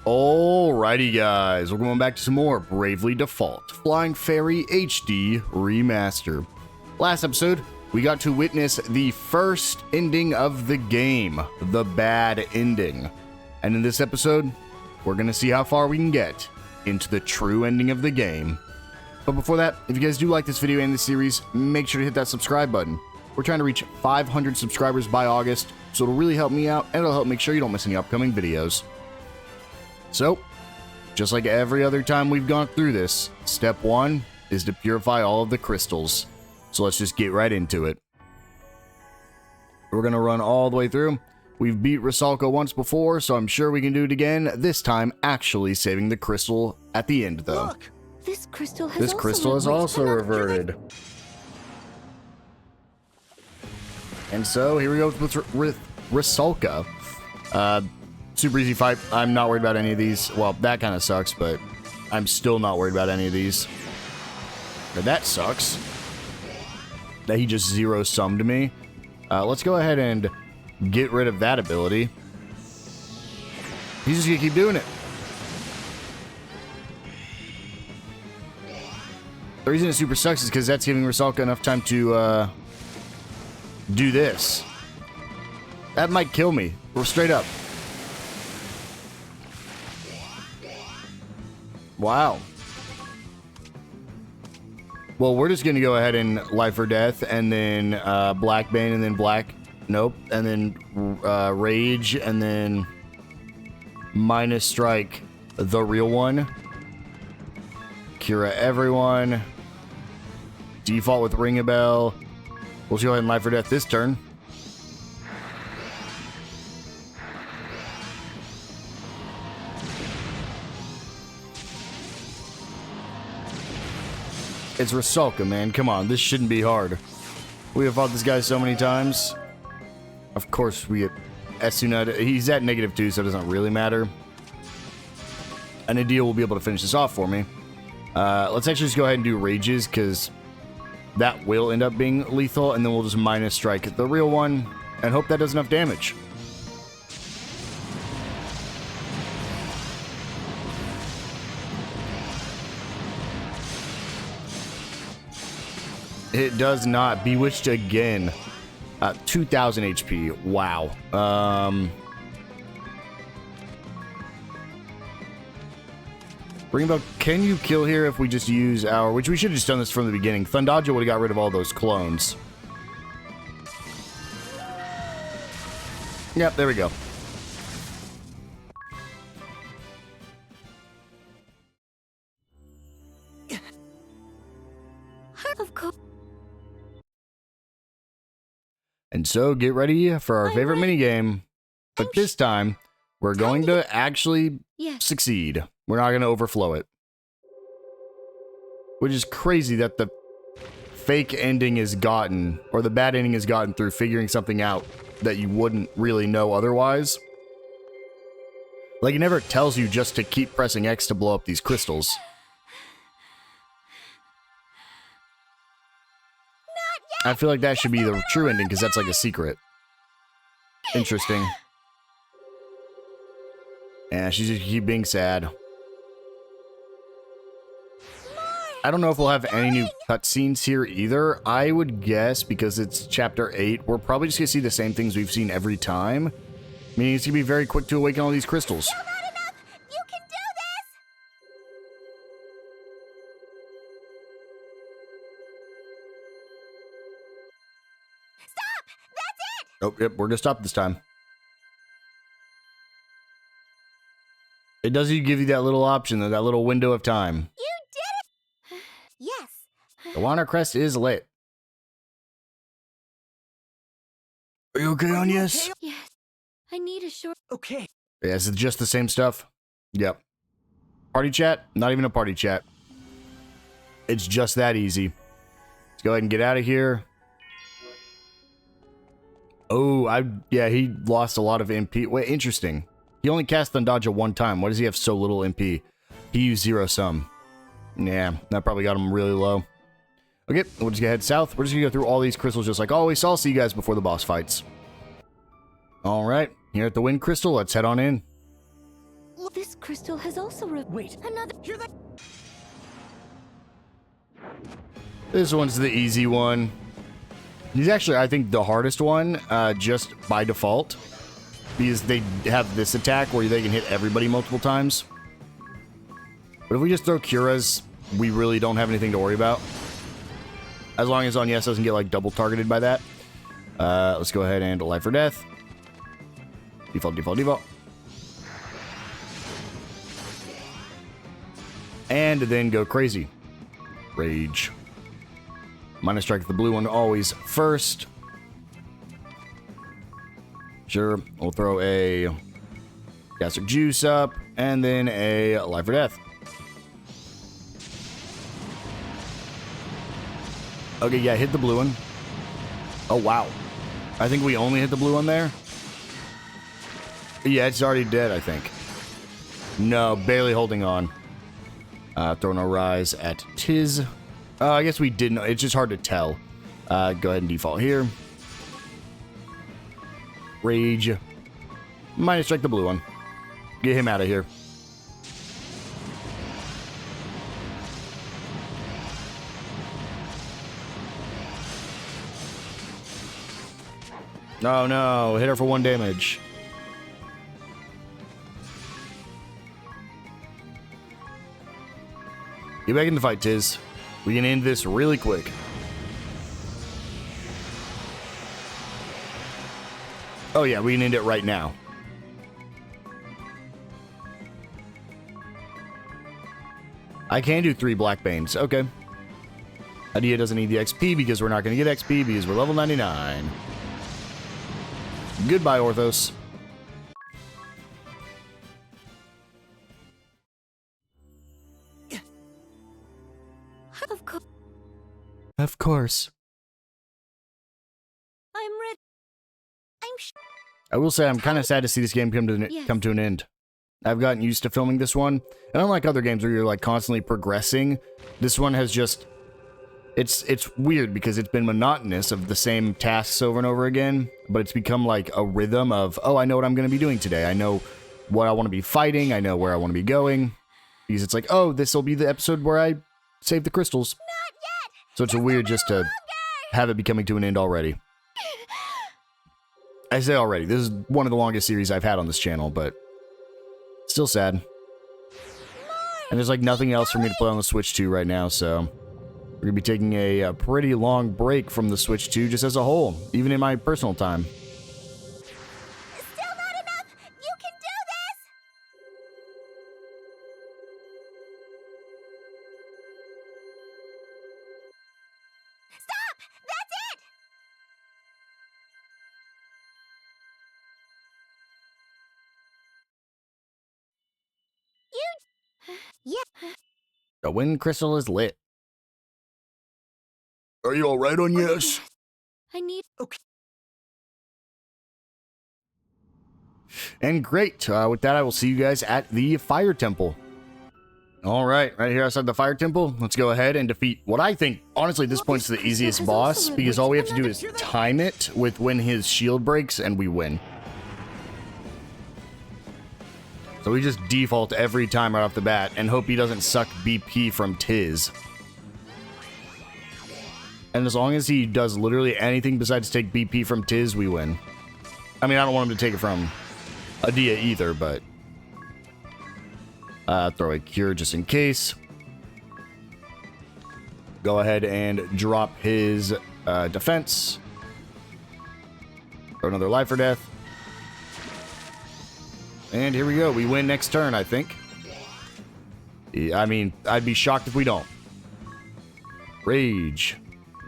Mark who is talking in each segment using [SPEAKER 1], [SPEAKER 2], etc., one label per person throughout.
[SPEAKER 1] Alrighty guys, we're going back to some more Bravely Default Flying Fairy HD Remaster. Last episode, we got to witness the first ending of the game, the bad ending. And in this episode, we're going to see how far we can get into the true ending of the game. But before that, if you guys do like this video and this series, make sure to hit that subscribe button. We're trying to reach 500 subscribers by August, so it'll really help me out and it'll help make sure you don't miss any upcoming videos. So, just like every other time we've gone through this, step one is to purify all of the crystals. So let's just get right into it. We're going to run all the way through. We've beat Rusalka once before, so I'm sure we can do it again, this time actually saving the crystal at the end though.
[SPEAKER 2] Look, this crystal
[SPEAKER 1] has also reverted. And so here we go with Rusalka. Super easy fight. I'm not worried about any of these. Well, that kind of sucks, but I'm still not worried about any of these. But that sucks. That he just zero-summed me. Let's go ahead and get rid of that ability. He's just gonna keep doing it. The reason it super sucks is because that's giving Rusalka enough time to do this. That might kill me. We're straight up. Wow. Well, we're just gonna go ahead and life or death, and then Black Bane, and then Black. Nope. And then Rage, and then minus strike the real one. Cura everyone. Default with Ringabel. We'll go ahead and life or death this turn. It's Rusalka, man. Come on, this shouldn't be hard. We have fought this guy so many times. Of course, we get Esuna. He's at -2, so it doesn't really matter. And Edea will be able to finish this off for me. Let's actually just go ahead and do Rages, because that will end up being lethal, and then we'll just minus strike the real one, and hope that does enough damage. It does not. Bewitched again. 2,000 HP. Wow. Ringabel, can you kill here if we just use our... Which we should have just done this from the beginning. Thundaja would have got rid of all those clones. Yep, there we go.
[SPEAKER 2] Of course.
[SPEAKER 1] And so, get ready for our favorite minigame. But this time, we're going to actually succeed. We're not going to overflow it. Which is crazy that the fake ending is gotten, or the bad ending is gotten through figuring something out that you wouldn't really know otherwise. Like, it never tells you just to keep pressing X to blow up these crystals. I feel like that should be the true ending, because that's like a secret. Interesting. Yeah, she's just keep being sad. I don't know if we'll have any new cutscenes here either. I would guess, because it's chapter 8, we're probably just gonna see the same things we've seen every time. Meaning it's gonna be very quick to awaken all these crystals. Oh, yep, we're gonna stop this time. It does give you that little option, that little window of time.
[SPEAKER 2] You did it! Yes.
[SPEAKER 1] The Water Crest is lit. Are you okay, Agnès?
[SPEAKER 2] Yes. I need a short...
[SPEAKER 3] Okay.
[SPEAKER 1] Yeah, is it just the same stuff? Yep. Party chat? Not even a party chat. It's just that easy. Let's go ahead and get out of here. Oh, yeah, he lost a lot of MP. Wait, interesting. He only cast Thundaja one time. Why does he have so little MP? He used zero-sum. Yeah, that probably got him really low. Okay, we'll just head south. We're just gonna go through all these crystals just like always. So I'll see you guys before the boss fights. Alright, here at the Wind Crystal, let's head on in.
[SPEAKER 2] This crystal has also
[SPEAKER 3] Wait.
[SPEAKER 2] another.
[SPEAKER 3] Hear that?
[SPEAKER 1] This one's the easy one. He's actually, I think, the hardest one, just by default. Because they have this attack where they can hit everybody multiple times. But if we just throw Curas, we really don't have anything to worry about. As long as Agnès doesn't get, like, double targeted by that. Let's go ahead and life or death. Default, default, default. And then go crazy. Rage. Minus strike the blue one always first. Sure, we'll throw a gastric juice up, and then a life or death. Okay, yeah, hit the blue one. Oh, wow. I think we only hit the blue one there. Yeah, it's already dead, I think. No, barely holding on. Throwing a rise at Tiz. I guess we didn't. It's just hard to tell. Go ahead and default here. Rage. Minus strike the blue one. Get him out of here. Oh no, hit her for 1 damage. Get back in the fight, Tiz. We can end this really quick. Oh yeah, we can end it right now. I can do 3 Black Banes. Okay. Edea doesn't need the XP because we're not going to get XP because we're level 99. Goodbye, Orthos.
[SPEAKER 2] Of course.
[SPEAKER 1] Of course.
[SPEAKER 2] I'm ready.
[SPEAKER 1] I will say I'm kind of sad to see this game come to an end. I've gotten used to filming this one, and unlike other games where you're like constantly progressing, this one has just it's weird because it's been monotonous of the same tasks over and over again, but it's become like a rhythm of, oh, I know what I'm going to be doing today. I know what I want to be fighting. I know where I want to be going. Because it's like, oh, this will be the episode where I save the crystals.
[SPEAKER 2] Not yet.
[SPEAKER 1] So it's weird just to have it be coming to an end already. I say already, this is one of the longest series I've had on this channel, but still sad. And there's like nothing else for me to play on the Switch 2 right now, so we're going to be taking a pretty long break from the Switch 2 just as a whole, even in my personal time.
[SPEAKER 2] Still not enough. You can do this. Stop! That's it. Yeah.
[SPEAKER 1] The wind crystal is lit. Are you alright, Agnès?
[SPEAKER 2] I need.
[SPEAKER 3] Okay.
[SPEAKER 1] And great. With that, I will see you guys at the Fire Temple. Alright, right here outside the Fire Temple, let's go ahead and defeat what I think, honestly, at this point is the easiest boss, because all we have to do is time it with when his shield breaks, and we win. So we just default every time right off the bat, and hope he doesn't suck BP from Tiz. And as long as he does literally anything besides take BP from Tiz, we win. I mean, I don't want him to take it from Edea either, but throw a cure just in case. Go ahead and drop his defense. Throw another life or death. And here we go. We win next turn, I think. I mean, I'd be shocked if we don't. Rage.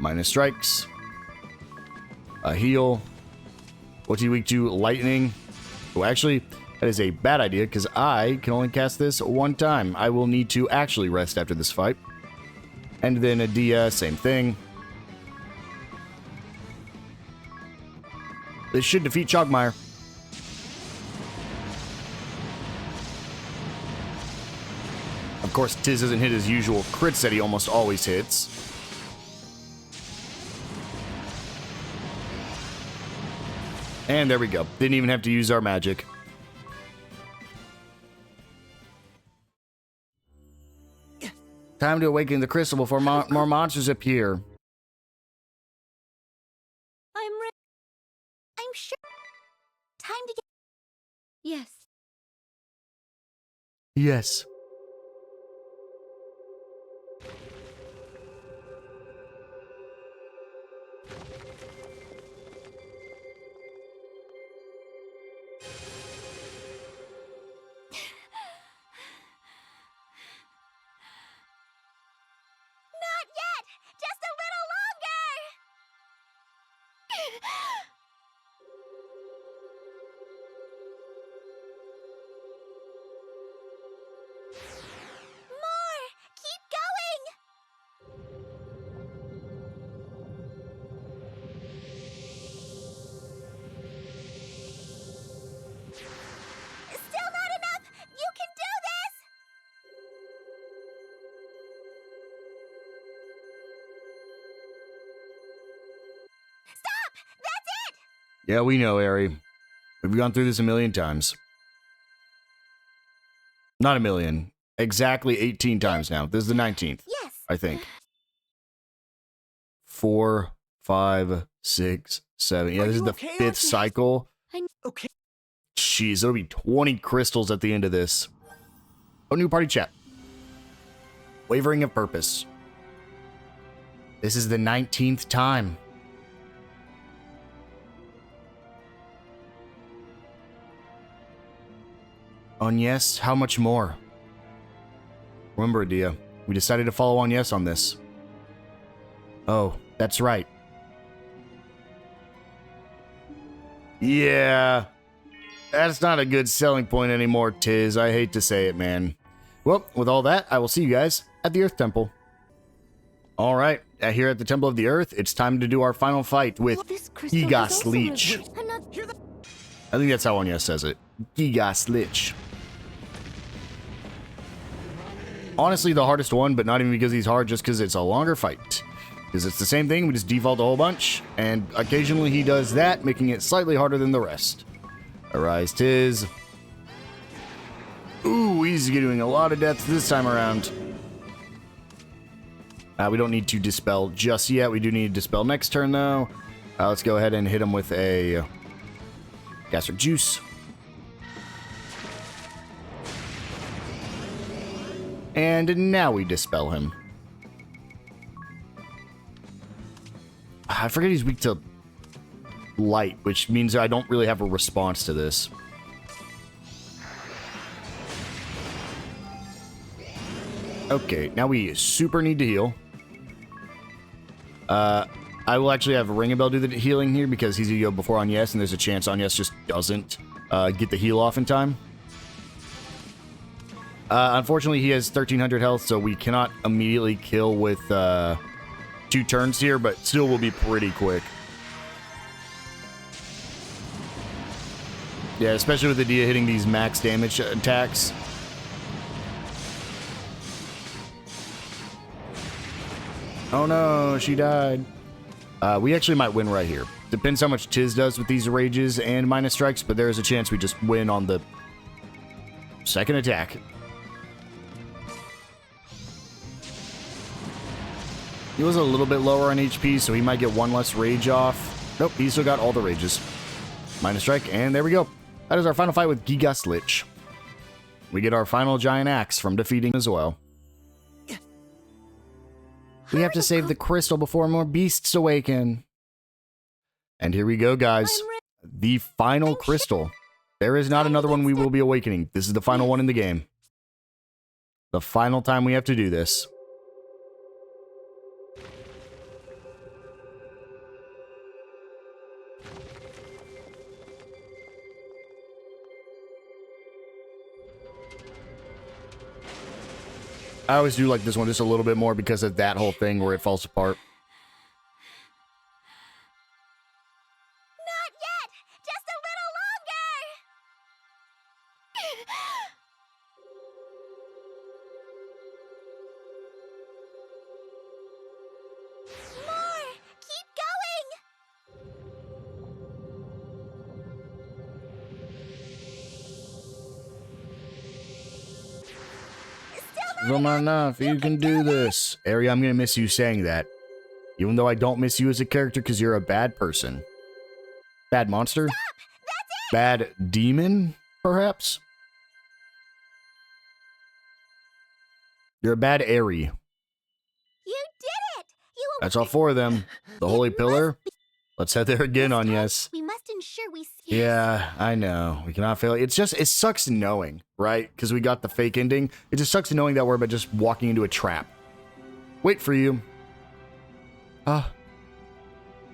[SPEAKER 1] Minus strikes. A heal. What's he weak to? Lightning. Oh, actually, that is a bad idea because I can only cast this one time. I will need to actually rest after this fight. And then Edea, same thing. This should defeat Chogmire. Of course, Tiz doesn't hit his usual crits that he almost always hits. And there we go. Didn't even have to use our magic. Time to awaken the crystal before more monsters appear.
[SPEAKER 2] I'm sure. Time to get. Yes.
[SPEAKER 1] Yes.
[SPEAKER 2] Not yet! Just a little longer! More! Keep going! Still not enough! You can do this! Stop! That's it!
[SPEAKER 1] Yeah, we know, Ari. We've gone through this a million times. Not a million. Exactly 18 times now. This is the 19th.
[SPEAKER 2] Yes.
[SPEAKER 1] I think. 4, 5, 6, 7. Yeah, this is the 5th cycle.
[SPEAKER 3] Okay.
[SPEAKER 1] Jeez, there'll be 20 crystals at the end of this. Oh, new party chat. Wavering of purpose. This is the 19th time. Agnès, how much more? Remember, Edea, we decided to follow Agnès on this. Oh, that's right. Yeah. That's not a good selling point anymore, Tiz. I hate to say it, man. Well, with all that, I will see you guys at the Earth Temple. Alright, here at the Temple of the Earth, it's time to do our final fight with Gigas Leech. I think that's how Agnès says it. Gigas Leech. Honestly, the hardest one, but not even because he's hard, just because it's a longer fight. Because it's the same thing, we just default a whole bunch, and occasionally he does that, making it slightly harder than the rest. Arise, Tiz. Ooh, he's getting a lot of deaths this time around. We don't need to dispel just yet. We do need to dispel next turn, though. Let's go ahead and hit him with a gastric juice. And now we dispel him. I forget he's weak to light, which means I don't really have a response to this. Okay, now we super need to heal. I will actually have Ringabel do the healing here because he's gonna go before Agnès, and there's a chance Agnès just doesn't get the heal off in time. Unfortunately, he has 1300 health, so we cannot immediately kill with 2 turns here, but still will be pretty quick. Yeah, especially with Edea hitting these max damage attacks. Oh no, she died. We actually might win right here. Depends how much Tiz does with these rages and minus strikes, but there is a chance we just win on the second attack. He was a little bit lower on HP, so he might get 1 less rage off. Nope, he still got all the rages. Minus strike, and there we go. That is our final fight with Gigas Lich. We get our final giant axe from defeating as well. We have to save the crystal before more beasts awaken. And here we go, guys. The final crystal. There is not another one we will be awakening. This is the final one in the game. The final time we have to do this. I always do like this one just a little bit more because of that whole thing where it falls apart.
[SPEAKER 2] Not yet! Just a little longer! More! Keep going! Still
[SPEAKER 1] enough. You can do this. Ari, I'm gonna miss you saying that. Even though I don't miss you as a character because you're a bad person. Bad monster?
[SPEAKER 2] Stop! That's it!
[SPEAKER 1] Bad demon, perhaps? You're a bad Ari.
[SPEAKER 2] You did it! You
[SPEAKER 1] That's all four of them. The Holy Pillar? Let's head there again, Agnès.
[SPEAKER 2] We must ensure we see.
[SPEAKER 1] Yeah, I know. We cannot fail. It's just, it sucks knowing, right? Because we got the fake ending. It just sucks knowing that we're about just walking into a trap. Wait for you.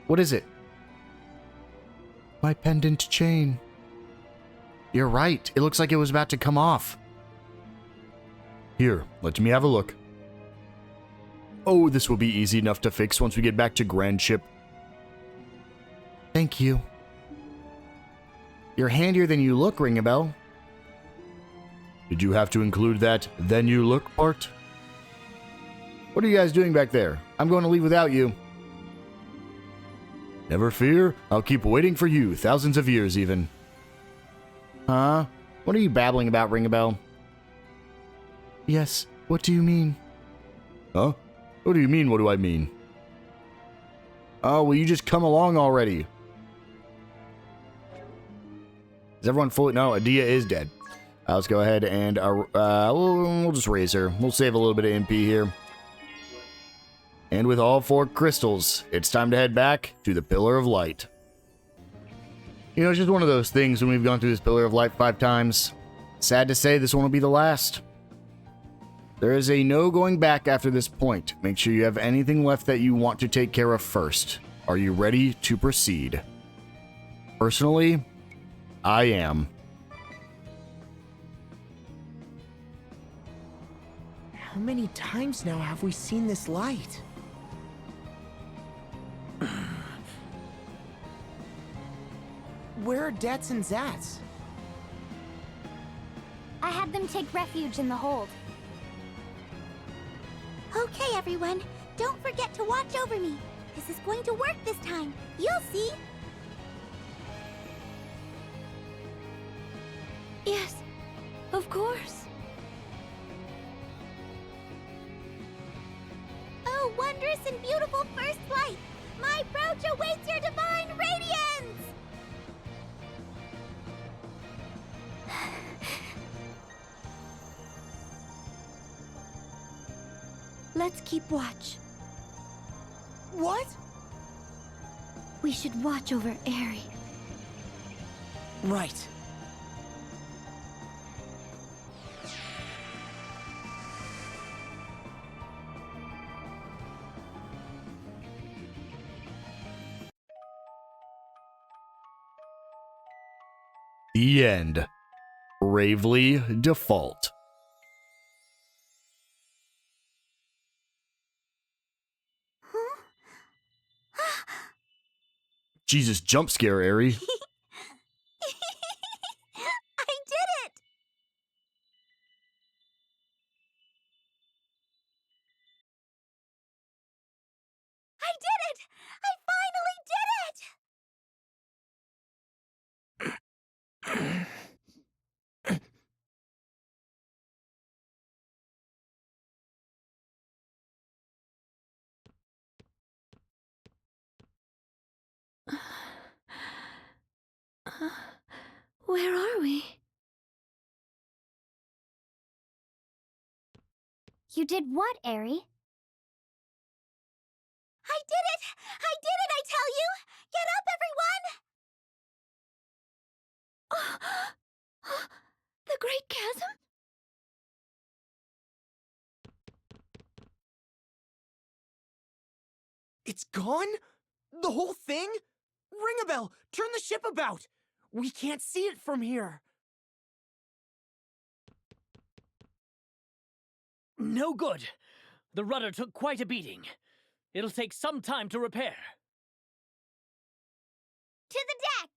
[SPEAKER 1] What is it? My pendant chain. You're right. It looks like it was about to come off. Here, let me have a look. Oh, this will be easy enough to fix once we get back to Grand Ship. Thank you. You're handier than you look, Ringabel. Did you have to include that "then you look" part? What are you guys doing back there? I'm going to leave without you. Never fear, I'll keep waiting for you, thousands of years even. Huh? What are you babbling about, Ringabel? Yes, what do you mean? Huh? What do you mean, what do I mean? Oh, will you just come along already? Is everyone fully... No, Edea is dead. Let's go ahead and... we'll just raise her. We'll save a little bit of MP here. And with all 4 crystals, it's time to head back to the Pillar of Light. You know, it's just one of those things when we've gone through this Pillar of Light 5 times. Sad to say, this one will be the last. There is a no going back after this point. Make sure you have anything left that you want to take care of first. Are you ready to proceed? Personally, I am.
[SPEAKER 3] How many times now have we seen this light? Where are Dets and Zats?
[SPEAKER 2] I had them take refuge in the hold. Okay, everyone. Don't forget to watch over me. This is going to work this time. You'll see.
[SPEAKER 4] Yes, of course.
[SPEAKER 2] Oh, wondrous and beautiful first light! My approach awaits your divine radiance!
[SPEAKER 4] Let's keep watch.
[SPEAKER 3] What?
[SPEAKER 4] We should watch over Ari.
[SPEAKER 3] Right.
[SPEAKER 1] The end. Bravely default. Jesus, jump scare, Ari.
[SPEAKER 2] I did it! I did it! I finally did it!
[SPEAKER 4] Where are we?
[SPEAKER 2] You did what, Ari? I did it! I did it, I tell you! Get up, everyone!
[SPEAKER 4] The Great Chasm?
[SPEAKER 3] It's gone? The whole thing? Ringabel, turn the ship about! We can't see it from here.
[SPEAKER 5] No good. The rudder took quite a beating. It'll take some time to repair.
[SPEAKER 2] To the deck!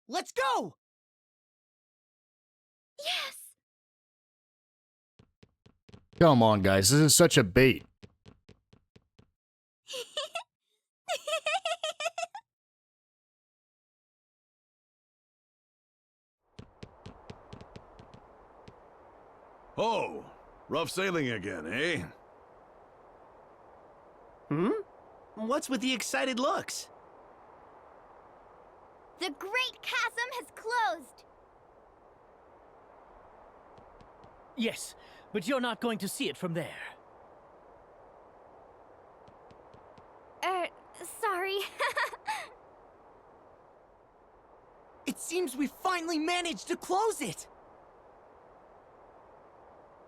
[SPEAKER 3] Let's go!
[SPEAKER 4] Yes!
[SPEAKER 1] Come on, guys. This is such a bait.
[SPEAKER 6] Oh, rough sailing again, eh?
[SPEAKER 7] What's with the excited looks?
[SPEAKER 2] The Great Chasm has closed!
[SPEAKER 5] Yes, but you're not going to see it from there.
[SPEAKER 2] Sorry.
[SPEAKER 3] It seems we finally managed to close it!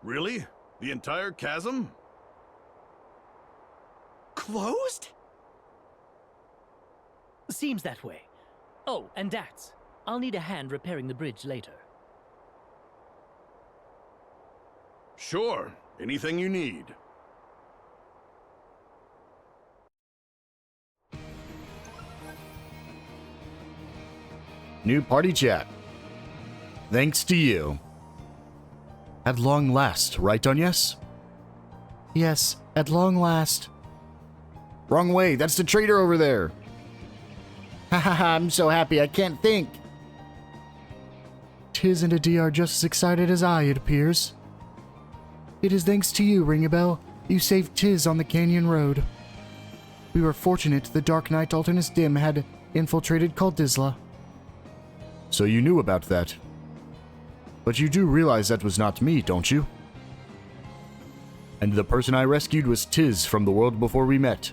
[SPEAKER 6] Really? The entire chasm?
[SPEAKER 3] Closed?
[SPEAKER 5] Seems that way. Oh, and Dats, I'll need a hand repairing the bridge later.
[SPEAKER 6] Sure, anything you need.
[SPEAKER 1] New party chat. Thanks to you. At long last, right, Agnès? Yes, at long last. Wrong way, that's the traitor over there. Hahaha, I'm so happy I can't think. Tiz and Edea are just as excited as I, it appears. It is thanks to you, Ringabel. You saved Tiz on the canyon road. We were fortunate the Dark Knight Alternus Dim had infiltrated Kaldisla. So you knew about that. But you do realize that was not me, don't you? And the person I rescued was Tiz from the world before we met.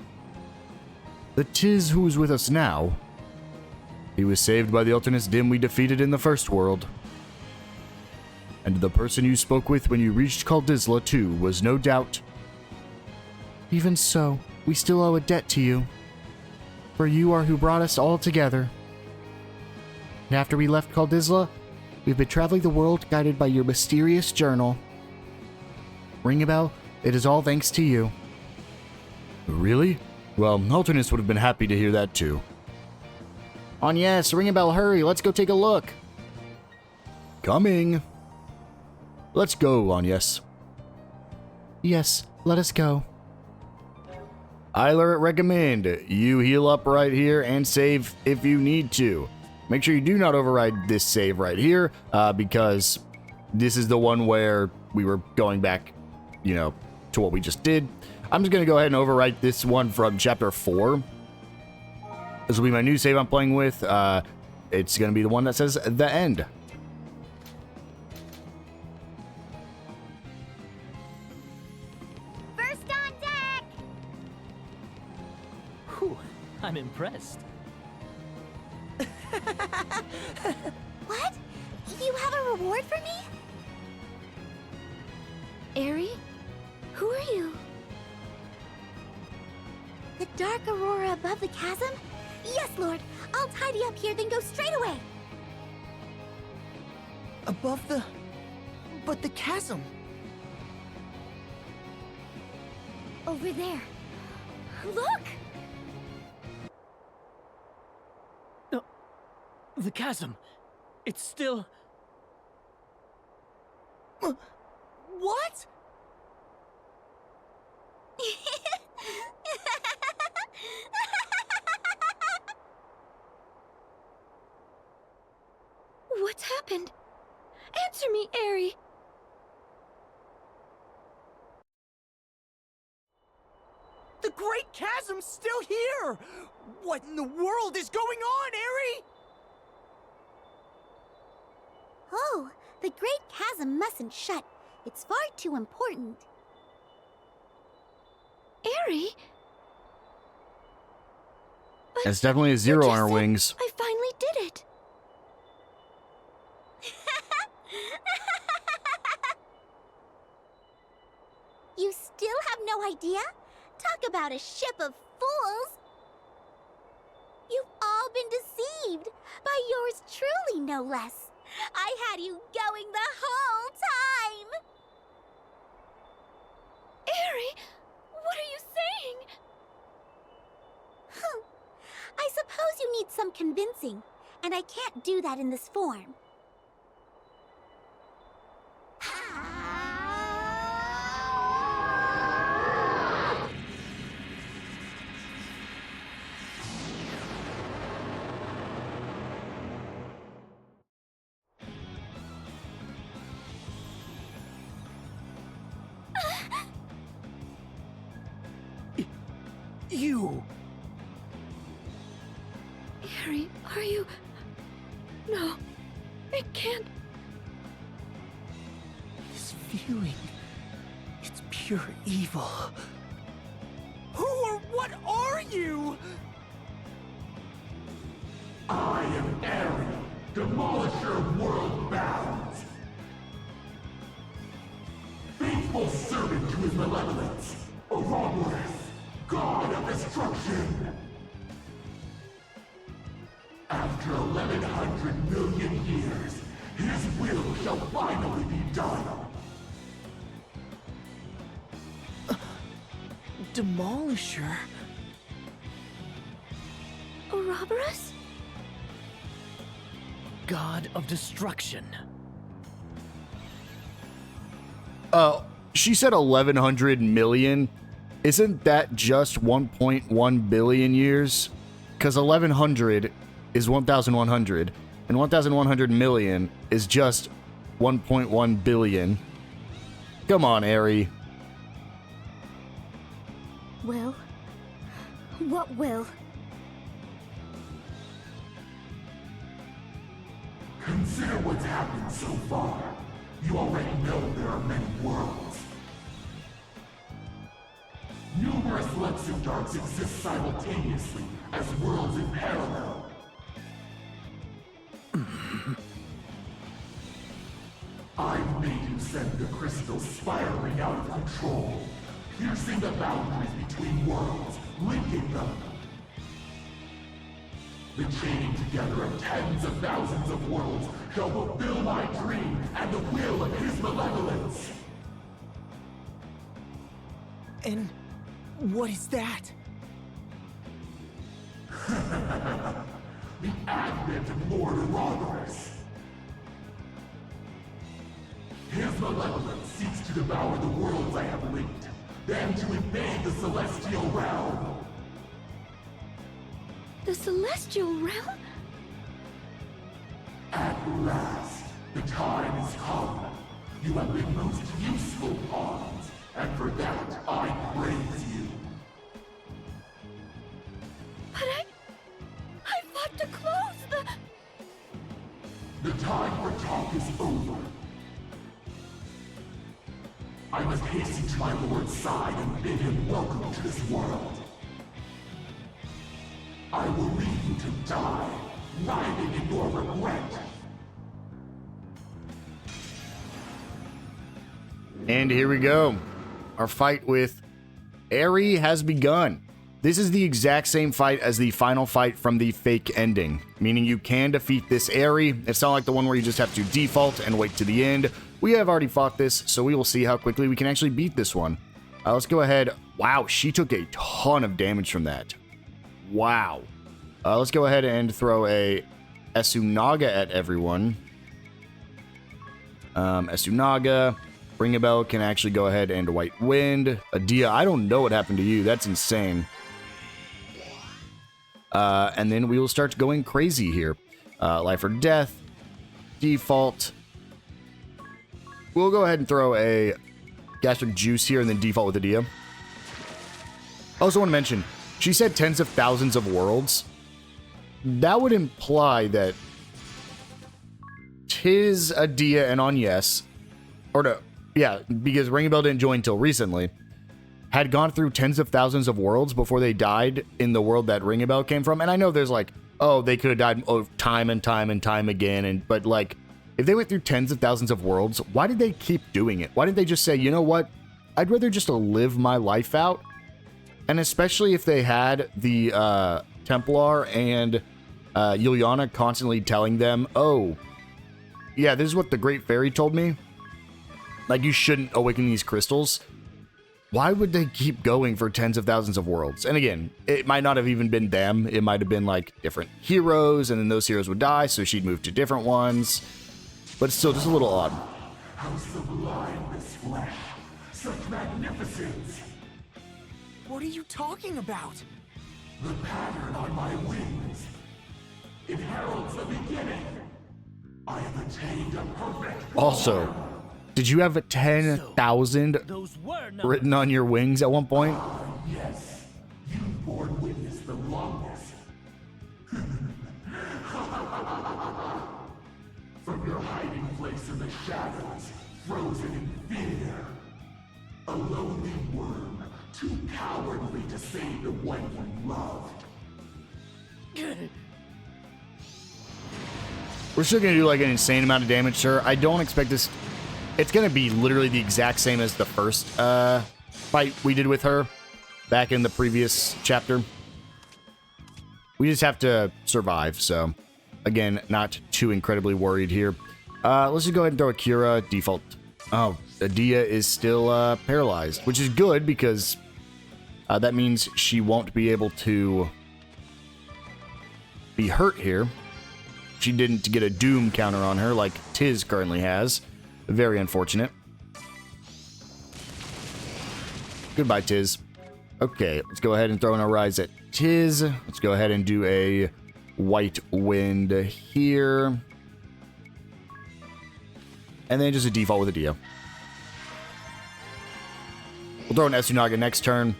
[SPEAKER 1] The Tiz who is with us now. He was saved by the Alternus Dim we defeated in the first world. And the person you spoke with when you reached Kaldisla too was no doubt. Even so, we still owe a debt to you. For you are who brought us all together. And after we left Kaldisla, we've been traveling the world guided by your mysterious journal. Ringabel, it is all thanks to you. Really? Well, Alternus would have been happy to hear that too. Agnès, Ringabel, hurry, let's go take a look. Coming. Let's go, Agnès. Yes, let us go. I recommend you heal up right here and save if you need to. Make sure you do not override this save right here, because this is the one where we were going back, you know, to what we just did. I'm just going to go ahead and overwrite this one from Chapter 4. This will be my new save I'm playing with. It's going to be the one that says The End.
[SPEAKER 2] First on deck!
[SPEAKER 5] Whew, I'm impressed.
[SPEAKER 2] What? You have a reward for me?
[SPEAKER 4] Eri? Who are you?
[SPEAKER 2] The dark aurora above the chasm? Yes, Lord. I'll tidy up here, then go straight away.
[SPEAKER 3] Above the... but the chasm.
[SPEAKER 2] Over there. Look!
[SPEAKER 5] The chasm. It's still...
[SPEAKER 3] What?
[SPEAKER 4] What's happened? Answer me, Eri.
[SPEAKER 3] The Great Chasm's still here! What in the world is going on, Eri?
[SPEAKER 2] Oh, the Great Chasm mustn't shut. It's far too important.
[SPEAKER 4] Eri?
[SPEAKER 1] It's definitely a
[SPEAKER 4] You
[SPEAKER 1] zero
[SPEAKER 4] just
[SPEAKER 1] on her
[SPEAKER 4] said
[SPEAKER 1] wings.
[SPEAKER 4] I finally did it.
[SPEAKER 2] You still have no idea? Talk about a ship of fools! You've all been deceived, by yours truly, no less. I had you going the whole time!
[SPEAKER 4] Eri, what are you saying?
[SPEAKER 2] I suppose you need some convincing, and I can't do that in this form.
[SPEAKER 3] you?
[SPEAKER 4] Harry, are you... No, it can't...
[SPEAKER 3] This feeling... It's pure evil. Who or what are you?
[SPEAKER 8] I am Aaron, Demolisher World-bound. Faithful servant to his malevolence, Ouroboros, God of Destruction. After 1100 million years, his will shall finally be done.
[SPEAKER 3] Demolisher?
[SPEAKER 4] Ouroboros?
[SPEAKER 5] God of Destruction.
[SPEAKER 1] She said 1100 million. Isn't that just 1.1 billion years? Because 1100 is 1100, and 1100 million is just 1.1 billion. Come on, Ari.
[SPEAKER 4] Will? What will?
[SPEAKER 8] Consider what's happened so far. You already know there are many worlds. Numerous Luxendarcs exist simultaneously as worlds in parallel. I've made you send the crystals spiraling out of control, piercing the boundaries between worlds, linking them. The chaining together of tens of thousands of worlds shall fulfill my dream and the will of his malevolence.
[SPEAKER 3] And what is that?
[SPEAKER 8] The advent of Lord Ouroboros. His malevolence seeks to devour the worlds I have linked, then to invade the celestial realm.
[SPEAKER 4] The Celestial Realm?
[SPEAKER 8] At last, the time has come. You have been most useful pawns, and for that I praise you.
[SPEAKER 4] But I fought to close the...
[SPEAKER 8] The time for talk is over. I must hasten to my lord's side and bid him welcome to this world. I will leave you to die, writhing in your regret.
[SPEAKER 1] And here we go. Our fight with Ari has begun. This is the exact same fight as the final fight from the fake ending, meaning you can defeat this Ari. It's not like the one where you just have to default and wait to the end. We have already fought this, so we will see how quickly we can actually beat this one. Let's go ahead. Wow, she took a ton of damage from that. Wow. Let's go ahead and throw a Esunaga at everyone. Esunaga. Ringabel can actually go ahead and White Wind. Edea, I don't know what happened to you. That's insane. And then we will start going crazy here. Life or Death. Default. We'll go ahead and throw a Gastric Juice here and then default with Edea. I also want to mention, she said tens of thousands of worlds. That would imply that Tiz, Edea, and Agnès, or no, yeah, because Ringabel didn't join until recently, had gone through tens of thousands of worlds before they died in the world that Ringabel came from. And I know there's like, oh, they could have died time and time and time again. But like, if they went through tens of thousands of worlds, why did they keep doing it? Why didn't they just say, you know what? I'd rather just live my life out. And especially if they had the Templar and Juliana constantly telling them, oh, yeah, this is what the Great Fairy told me. Like, you shouldn't awaken these crystals. Why would they keep going for tens of thousands of worlds? And again, it might not have even been them. It might have been like different heroes, and then those heroes would die, so she'd move to different ones. But it's still just a little odd.
[SPEAKER 8] How sublime this flesh! Such magnificence!
[SPEAKER 3] What are you talking about?
[SPEAKER 8] The pattern on my wings. It heralds the beginning. I have attained a perfect form.
[SPEAKER 1] Also, did you have 10,000
[SPEAKER 5] Those were
[SPEAKER 1] written on your wings at one point?
[SPEAKER 8] Yes, you place in the shadows, frozen in fear. A lonely worm, too cowardly to save the one you loved.
[SPEAKER 1] We're still gonna do like an insane amount of damage, sir. I don't expect this. It's gonna be literally the exact same as the first fight we did with her back in the previous chapter. We just have to survive, so again, not too incredibly worried here. Let's just go ahead and throw a Cura default. Oh, Edea is still paralyzed, which is good because that means she won't be able to be hurt here. She didn't get a doom counter on her like Tiz currently has. Very unfortunate. Goodbye, Tiz. Okay, let's go ahead and throw in a rise at Tiz. Let's go ahead and do a white wind here. And then just a default with Edea. We'll throw an Esunaga next turn.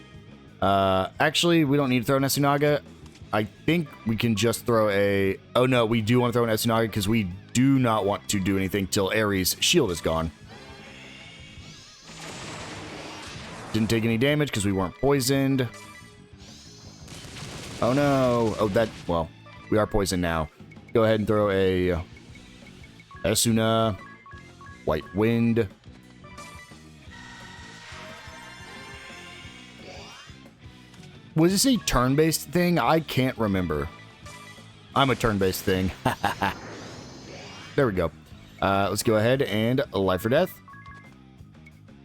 [SPEAKER 1] Actually, we don't need to throw an Esunaga. I think we can just throw a... Oh no, we do want to throw an Esunaga because we do not want to do anything till Ares' shield is gone. Didn't take any damage because we weren't poisoned. Oh no. Oh, that... Well, we are poisoned now. Go ahead and throw a... Esuna. White Wind. Was this a turn-based thing? I can't remember. I'm a turn-based thing. There we go. Let's go ahead and life or death.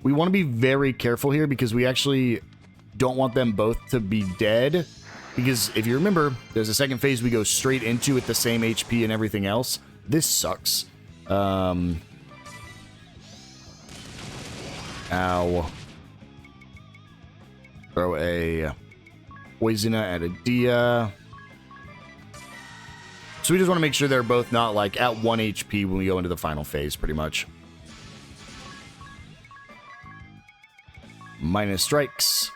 [SPEAKER 1] We want to be very careful here because we actually don't want them both to be dead. Because if you remember, there's a second phase we go straight into with the same HP and everything else. This sucks. Ow. Throw a Poisona at Edea. So we just want to make sure they're both not like at 1 HP when we go into the final phase, pretty much. Minus strikes.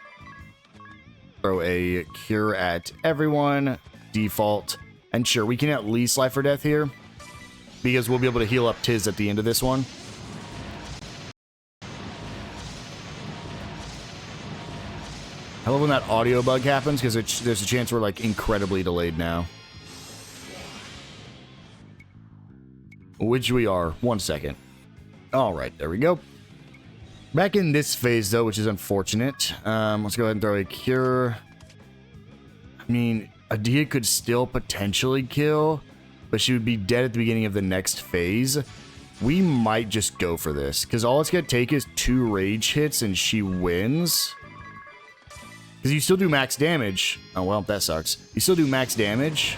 [SPEAKER 1] Throw a cure at everyone. Default. And sure, we can at least life or death here. Because we'll be able to heal up Tiz at the end of this one. I love when that audio bug happens, because there's a chance we're, like, incredibly delayed now. Which we are. 1 second. Alright, there we go. Back in this phase, though, which is unfortunate. Let's go ahead and throw a cure. I mean, Edea could still potentially kill, but she would be dead at the beginning of the next phase. We might just go for this, because all it's going to take is 2 rage hits, and she wins. Because you still do max damage. Oh, well, that sucks. You still do max damage.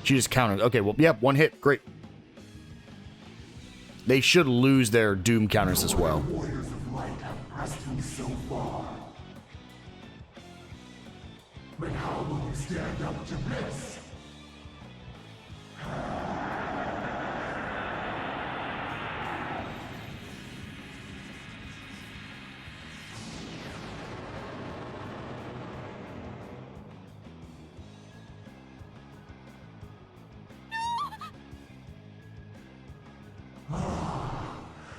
[SPEAKER 1] She just countered. Okay, well, yeah, 1 hit. Great. They should lose their doom counters as well.
[SPEAKER 8] Warriors of light have pressed me so far. But how will you stand up to this?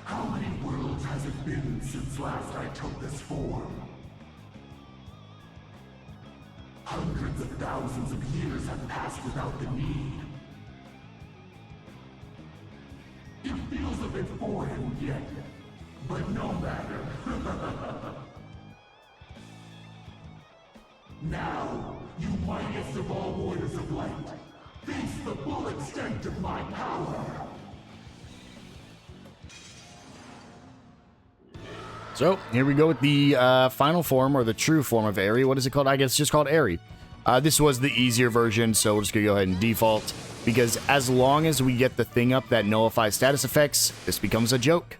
[SPEAKER 8] How many worlds has it been since last I took this form? Hundreds of thousands of years have passed without the need. It feels a bit foreign yet, but no matter. Now, you mightiest of all warriors of light, face the full extent of my power.
[SPEAKER 1] So, here we go with the final form, or the true form of Aerie. What is it called? I guess it's just called Aerie. This was the easier version, so we're just going to go ahead and default. Because as long as we get the thing up that nullifies status effects, this becomes a joke.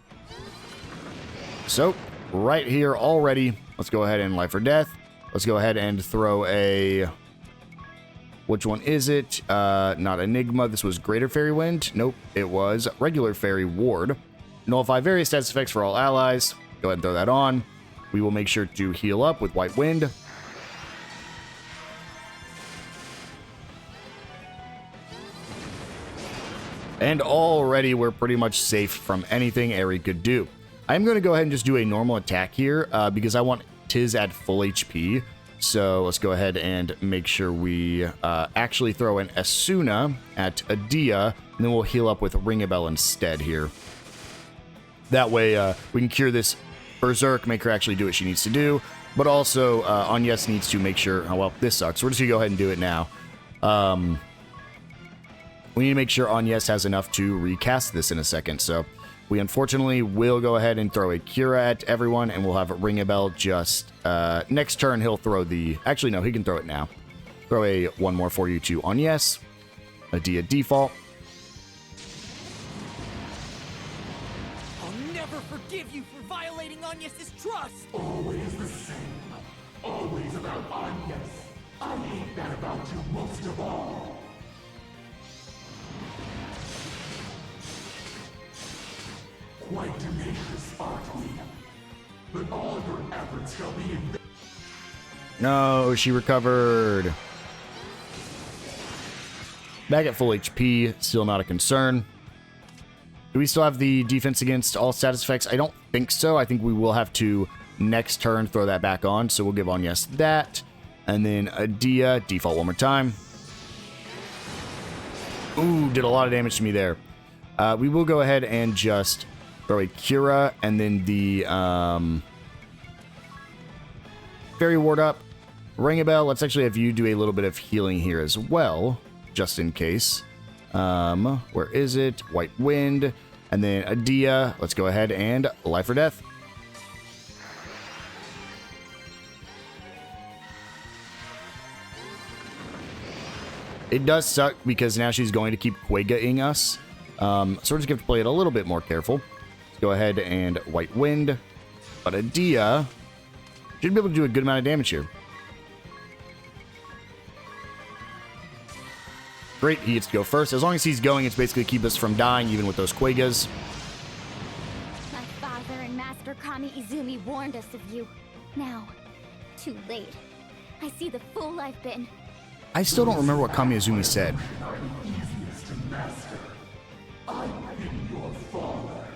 [SPEAKER 1] So, right here already, let's go ahead and life or death. Let's go ahead and throw a... Which one is it? Not Enigma. This was Greater Fairy Wind. Nope, it was Regular Fairy Ward. Nullify various status effects for all allies. Go ahead and throw that on. We will make sure to heal up with White Wind. And already we're pretty much safe from anything Eri could do. I'm going to go ahead and just do a normal attack here because I want Tiz at full HP. So let's go ahead and make sure we actually throw in Asuna at Edea, and then we'll heal up with Ringabel instead here. That way we can cure this Berserk, make her actually do what she needs to do, but also Agnès needs to make sure, oh well, this sucks. We're just going to go ahead and do it now. We need to make sure Agnès has enough to recast this in a second, so we unfortunately will go ahead and throw a Cura at everyone, and we'll have Ringabel just, next turn he'll throw the, actually no, he can throw it now. Throw a one more for you to Agnès, Edea default.
[SPEAKER 3] I'll never forgive you for violating Agnès' trust!
[SPEAKER 8] Always the same. Always about Agnès. I hate that about you most of all. Quite tenacious, aren't we? But all your efforts shall be in vain.
[SPEAKER 1] No, she recovered. Back at full HP, still not a concern. Do we still have the defense against all status effects? I don't think so. I think we will have to next turn throw that back on, so we'll give Agnès that. And then Edea, default one more time. Ooh, did a lot of damage to me there. We will go ahead and just throw a Cura, and then the Fairy Ward up. Ringabel, let's actually have you do a little bit of healing here as well, just in case. Where is it? White Wind. And then Edea, let's go ahead and Life or Death. It does suck because now she's going to keep Quega-ing us. So we're just going to have to play it a little bit more careful. Go ahead and White Wind. But Edea should be able to do a good amount of damage here. Great, he gets to go first. As long as he's going, it's basically keep us from dying, even with those Quegas.
[SPEAKER 4] My father and Master Kami Izumi warned us of you. Now, too late. I see the fool I've been.
[SPEAKER 1] I still don't remember what Kami Izumi said.
[SPEAKER 8] Are the easiest to master. I've been your father.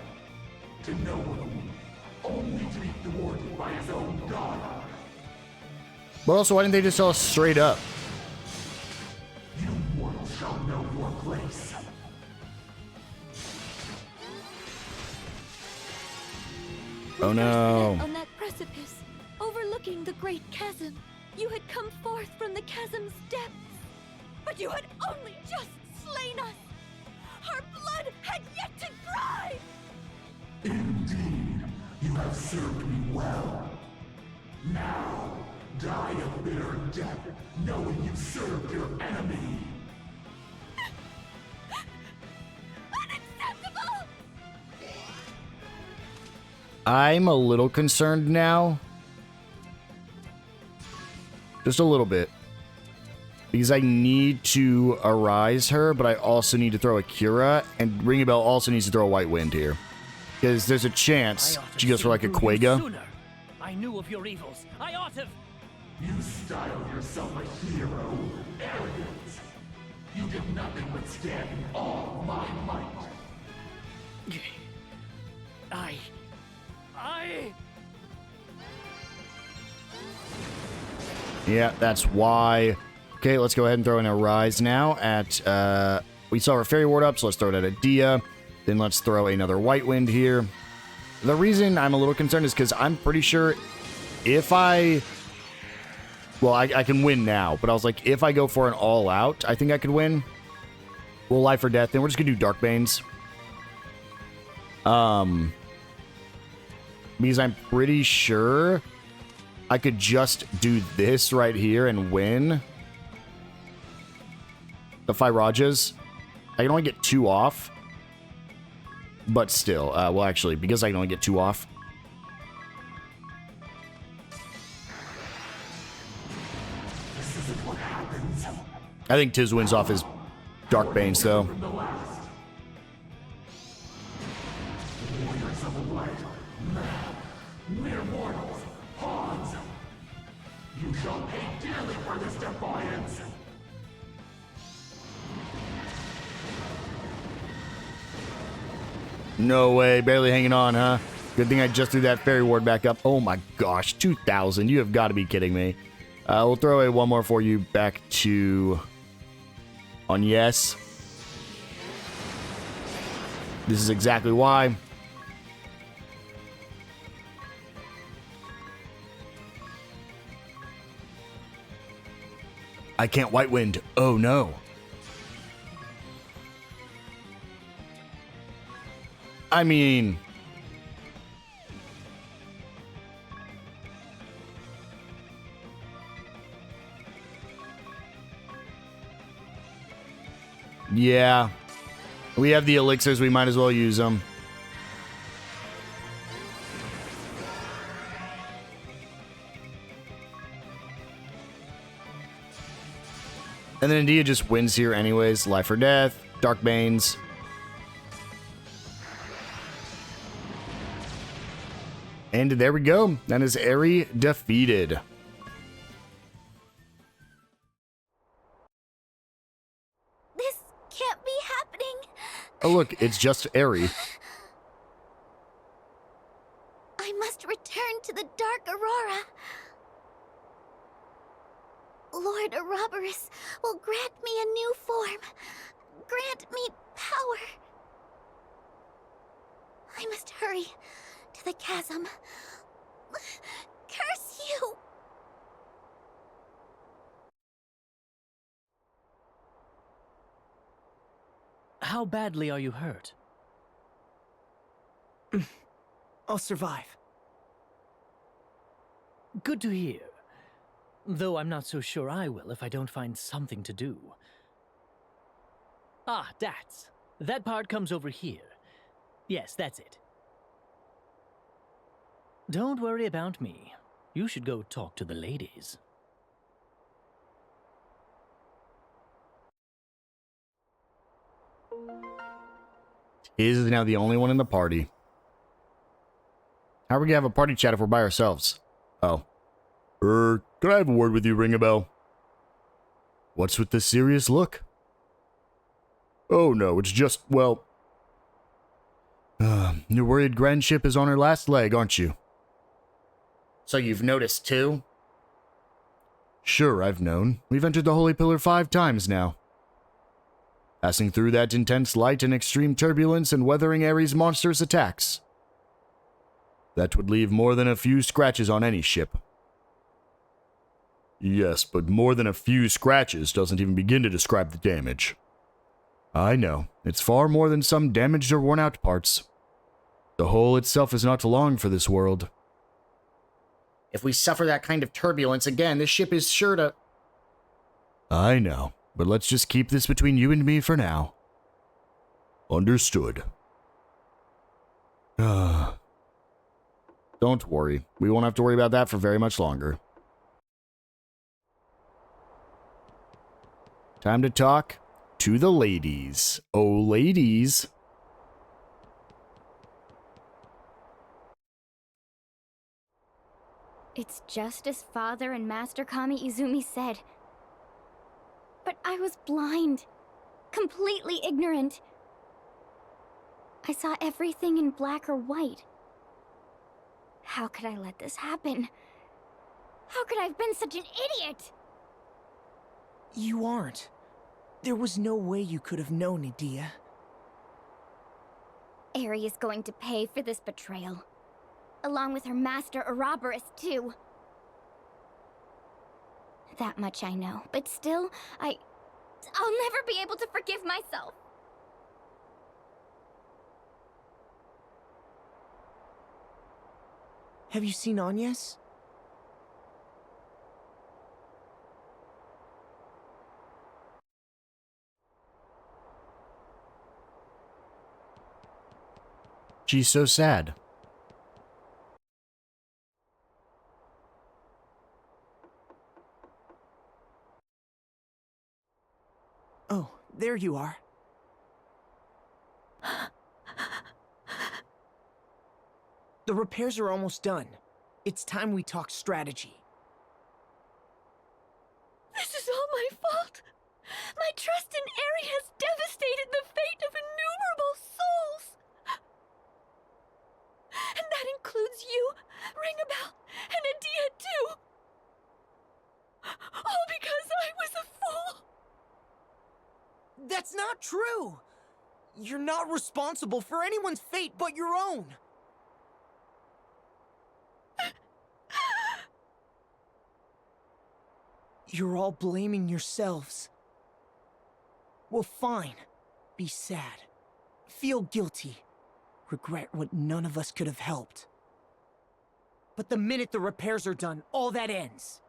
[SPEAKER 8] To know him, only to be thwarted by his own daughter.
[SPEAKER 1] But also, why didn't they just tell us straight up?
[SPEAKER 8] You mortals shall know your place.
[SPEAKER 1] Oh no.
[SPEAKER 4] On that precipice, overlooking the great chasm, you had come forth from the chasm's depths. But you had only just slain us. Our blood had yet to dry.
[SPEAKER 8] Indeed, you have served me well. Now, die a bitter death, knowing you served your enemy.
[SPEAKER 4] Unacceptable!
[SPEAKER 1] I'm a little concerned now. Just a little bit. Because I need to arise her, but I also need to throw a Cura, and Ringabel also needs to throw a White Wind here. Because there's a chance she goes for like a Quega.
[SPEAKER 5] Sooner. I knew of your evils. I ought have.
[SPEAKER 8] You style yourself a hero. Arrogance. You did nothing but stand in awe of my might.
[SPEAKER 1] Yeah, that's why. Okay, let's go ahead and throw in a Rise now at, we saw our Fairy Ward up, so let's throw it at Edea. Then let's throw another White Wind here. The reason I'm a little concerned is because I'm pretty sure if I... Well, I can win now, but I was like, if I go for an all-out, I think I could win. Well, Life or Death, then we're just going to do Darkbanes. Because I'm pretty sure I could just do this right here and win. The Rajas. I can only get 2 off. But still, well, actually, because I can only get 2 off.
[SPEAKER 8] This isn't what happens.
[SPEAKER 1] I think Tiz wins off his Darkbanes, though.
[SPEAKER 8] From the last. Warriors of the light. Mere mortals. Pawns. You shall pay dearly for this defiance.
[SPEAKER 1] No way, barely hanging on, huh? Good thing I just threw that fairy ward back up. Oh my gosh, 2,000. You have got to be kidding me. We'll throw away one more for you back to Agnès. This is exactly why. I can't White Wind. Oh no. I mean... yeah. We have the elixirs, we might as well use them. And then Edea just wins here anyways. Life or death, Dark Banes. And there we go. That is Eri defeated.
[SPEAKER 2] This can't be happening.
[SPEAKER 1] Oh look, it's just Eri.
[SPEAKER 2] I must return to the Dark Aurora. Lord Ouroboros will grant me a new form. Grant me power. I must hurry to the chasm. Curse you!
[SPEAKER 5] How badly are you hurt?
[SPEAKER 3] I'll survive.
[SPEAKER 5] Good to hear. Though I'm not so sure I will if I don't find something to do. Ah, that part comes over here. Yes, that's it. Don't worry about me. You should go talk to the ladies.
[SPEAKER 1] Is now the only one in the party. How are we gonna have a party chat if we're by ourselves? Oh. Can I have a word with you, Ringabel? What's with this serious look? Oh no, it's just, well... your worried grandship is on her last leg, aren't you? So you've noticed too? Sure, I've known. We've entered the Holy Pillar 5 times now. Passing through that intense light and extreme turbulence and weathering Ares' monstrous attacks. That would leave more than a few scratches on any ship. Yes, but more than a few scratches doesn't even begin to describe the damage. I know, it's far more than some damaged or worn out parts. The hull itself is not long for this world. If we suffer that kind of turbulence again, this ship is sure to... I know, but let's just keep this between you and me for now. Understood. Don't worry, we won't have to worry about that for very much longer. Time to talk to the ladies. Oh, ladies.
[SPEAKER 9] It's just as Father and Master Kami Izumi said. But I was blind. Completely ignorant. I saw everything in black or white. How could I let this happen? How could I have been such an idiot?
[SPEAKER 3] You aren't. There was no way you could have known, Edea.
[SPEAKER 9] Eri is going to pay for this betrayal. Along with her master Ouroboros, too. That much I know, but still, I'll never be able to forgive myself.
[SPEAKER 3] Have you seen Agnès?
[SPEAKER 1] She's so sad.
[SPEAKER 3] Oh, there you are. The repairs are almost done. It's time we talk strategy.
[SPEAKER 4] This is all my fault. My trust in Eri has devastated the fate of innumerable souls.
[SPEAKER 3] not true! You're not responsible for anyone's fate but your own! You're all blaming yourselves. Well, fine. Be sad. Feel guilty. Regret what none of us could have helped. But the minute the repairs are done, all that ends.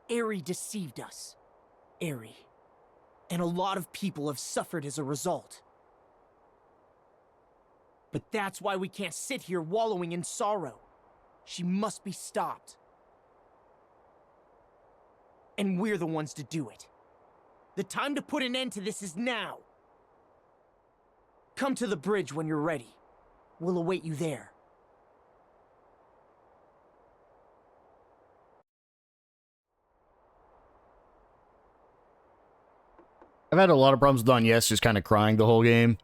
[SPEAKER 3] Eri deceived us. Eri. And a lot of people have suffered as a result. But that's why we can't sit here wallowing in sorrow. She must be stopped. And we're the ones to do it. The time to put an end to this is now. Come to the bridge when you're ready. We'll await you there.
[SPEAKER 1] I've had a lot of problems with Agnès just kind of crying the whole game.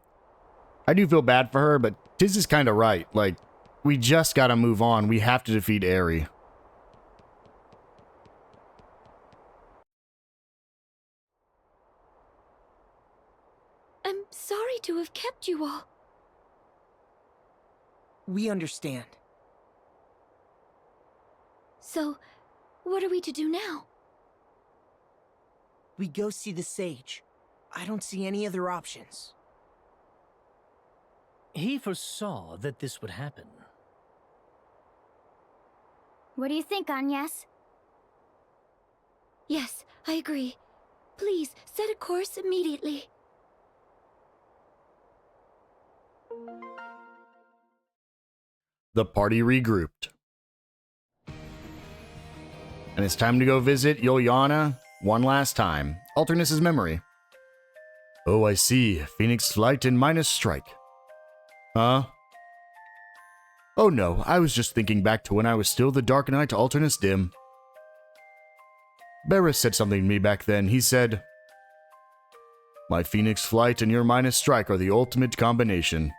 [SPEAKER 1] I do feel bad for her, but Tiz is kind of right. Like, we just gotta move on. We have to defeat Eri.
[SPEAKER 4] I'm sorry to have kept you all.
[SPEAKER 3] We understand.
[SPEAKER 4] So, what are we to do now?
[SPEAKER 3] We go see the sage. I don't see any other options.
[SPEAKER 5] He foresaw that this would happen.
[SPEAKER 9] What do you think, Agnès?
[SPEAKER 4] Yes, I agree. Please, set a course immediately.
[SPEAKER 1] The party regrouped. And it's time to go visit Juliana one last time. Alternus' memory. Oh, I see. Phoenix Flight and minus strike. Huh? Oh no, I was just thinking back to when I was still the Dark Knight Alternus Dim. Barris said something to me back then. He said, "My Phoenix Flight and your minus strike are the ultimate combination.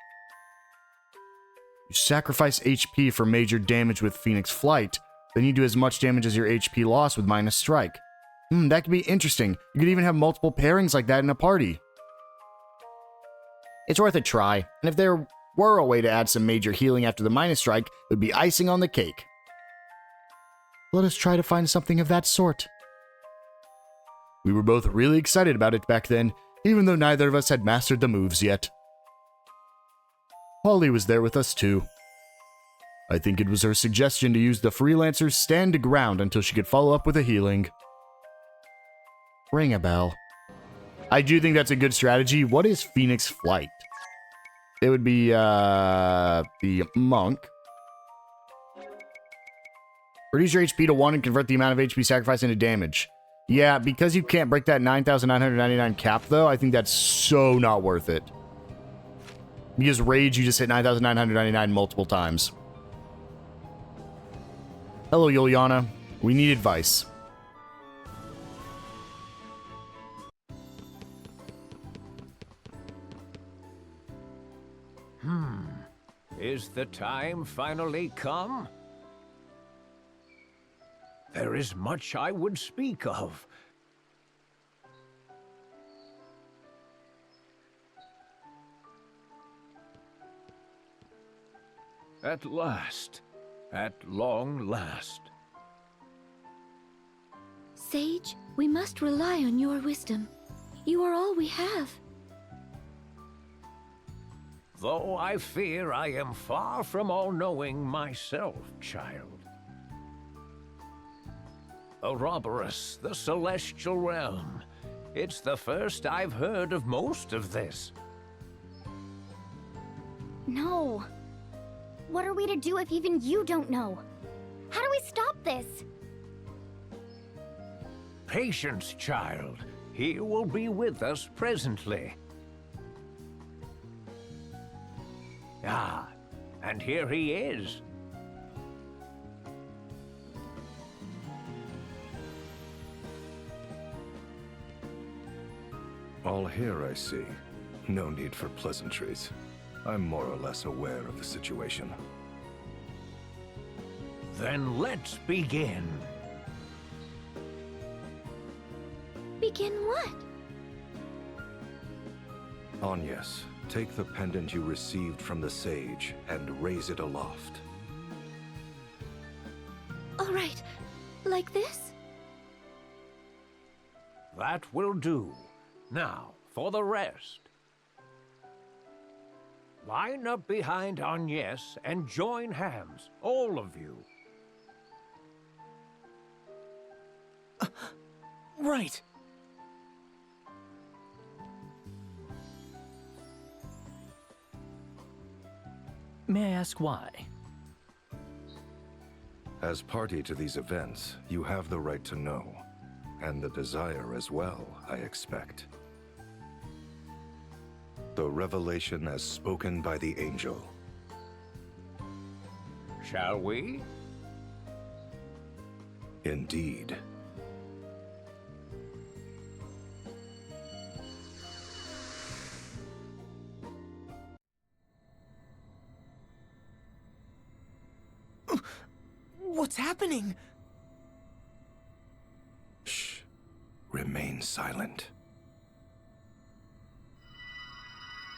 [SPEAKER 1] You sacrifice HP for major damage with Phoenix Flight, then you do as much damage as your HP loss with minus strike. That could be interesting. You could even have multiple pairings like that in a party." It's worth a try, and if there were a way to add some major healing after the minus strike, it would be icing on the cake. Let us try to find something of that sort. We were both really excited about it back then, even though neither of us had mastered the moves yet. Holly was there with us too. I think it was her suggestion to use the Freelancer's stand ground until she could follow up with a healing. Ringabel. I do think that's a good strategy. What is Phoenix Flight? It would be, the monk. Reduce your HP to 1 and convert the amount of HP sacrificed into damage. Yeah, because you can't break that 9,999 cap, though, I think that's so not worth it. Because Rage, you just hit 9,999 multiple times. Hello, Juliana. We need advice.
[SPEAKER 10] Is the time finally come? There is much I would speak of. At last. At long last.
[SPEAKER 4] Sage, we must rely on your wisdom. You are all we have.
[SPEAKER 10] Though I fear I am far from all-knowing myself, child. Ouroboros, the Celestial Realm. It's the first I've heard of most of this.
[SPEAKER 9] No. What are we to do if even you don't know? How do we stop this?
[SPEAKER 10] Patience, child. He will be with us presently. Ah, and here he is.
[SPEAKER 6] All here, I see. No need for pleasantries. I'm more or less aware of the situation.
[SPEAKER 10] Then let's begin.
[SPEAKER 4] Begin what?
[SPEAKER 6] Agnès, take the pendant you received from the sage and raise it aloft.
[SPEAKER 4] All right, like this?
[SPEAKER 10] That will do. Now, for the rest. Line up behind Agnès and join hands, all of you.
[SPEAKER 3] Right.
[SPEAKER 5] May I ask why?
[SPEAKER 6] As party to these events, you have the right to know. And the desire as well, I expect. The revelation as spoken by the angel.
[SPEAKER 10] Shall we?
[SPEAKER 6] Indeed.
[SPEAKER 3] What's happening?
[SPEAKER 6] Shh. Remain silent.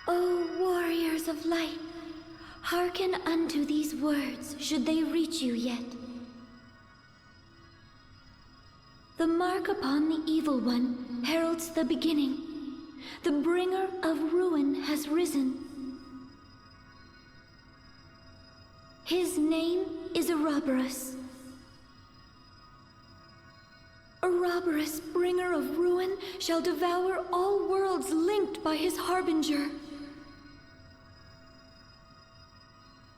[SPEAKER 9] O warriors of light, hearken unto these words, should they reach you yet. The mark upon the evil one heralds the beginning. The bringer of ruin has risen. His name is Ouroboros. Ouroboros, bringer of ruin, shall devour all worlds linked by his harbinger.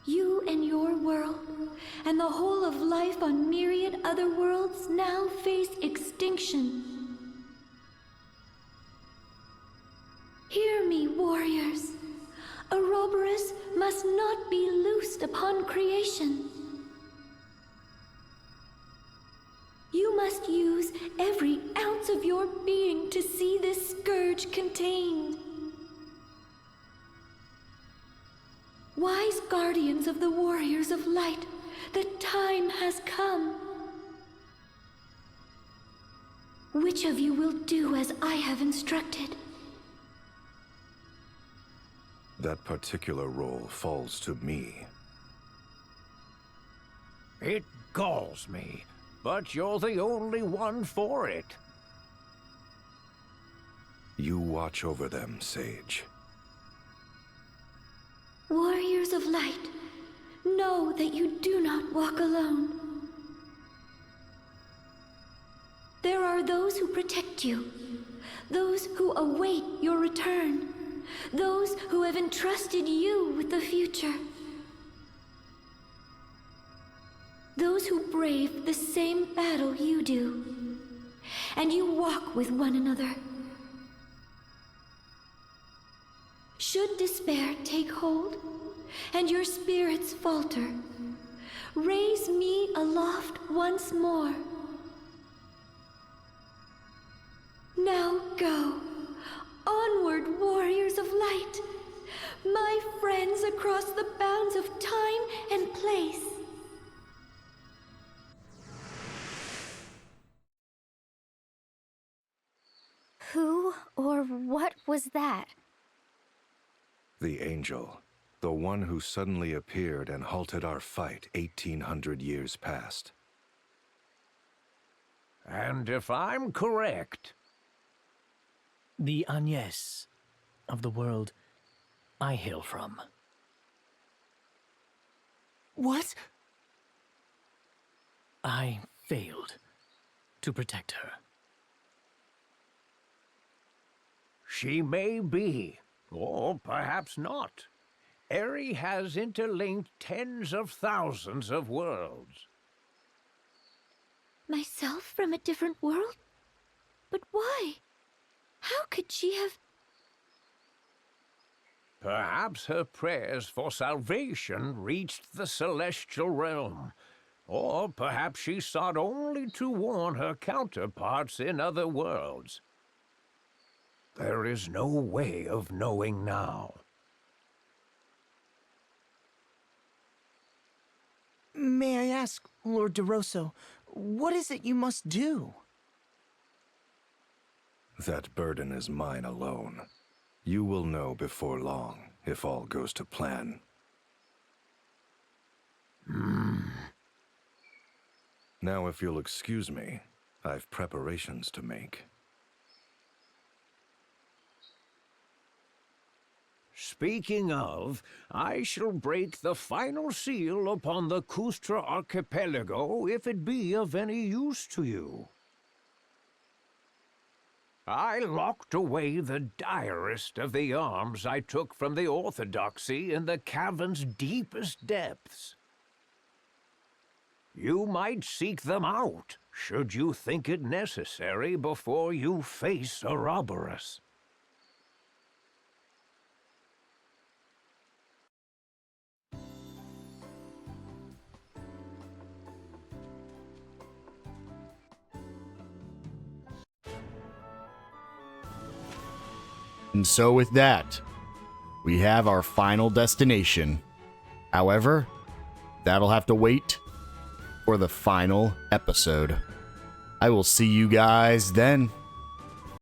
[SPEAKER 9] You and your world, and the whole of life on myriad other worlds now face extinction. Hear me, warriors. Ouroboros must not be loosed upon creation. You must use every ounce of your being to see this scourge contained. Wise guardians of the warriors of light, the time has come. Which of you will do as I have instructed?
[SPEAKER 6] That particular role falls to me.
[SPEAKER 10] It galls me, but you're the only one for it.
[SPEAKER 6] You watch over them, Sage.
[SPEAKER 9] Warriors of light, know that you do not walk alone. There are those who protect you, those who await your return, those who have entrusted you with the future. Those who brave the same battle you do, and you walk with one another. Should despair take hold, and your spirits falter, raise me aloft once more. Now go, onward, warriors of light, my friends across the bounds of time and place. Who or what was that?
[SPEAKER 6] The angel. The one who suddenly appeared and halted our fight 1800 years past.
[SPEAKER 10] And if I'm correct...
[SPEAKER 5] The Agnès of the world I hail from.
[SPEAKER 3] What?
[SPEAKER 5] I failed to protect her.
[SPEAKER 10] She may be, or perhaps not. Eri has interlinked tens of thousands of worlds.
[SPEAKER 9] Myself from a different world? But why? How could she have...
[SPEAKER 10] Perhaps her prayers for salvation reached the celestial realm. Or perhaps she sought only to warn her counterparts in other worlds. There is no way of knowing now.
[SPEAKER 3] May I ask, Lord DeRosso, what is it you must do?
[SPEAKER 6] That burden is mine alone. You will know before long, if all goes to plan. Now, if you'll excuse me, I've preparations to make.
[SPEAKER 10] Speaking of, I shall break the final seal upon the Kustra Archipelago if it be of any use to you. I locked away the direst of the arms I took from the Orthodoxy in the cavern's deepest depths. You might seek them out, should you think it necessary, before you face Ouroboros.
[SPEAKER 1] And so with that, we have our final destination. However, that'll have to wait for the final episode. I will see you guys then.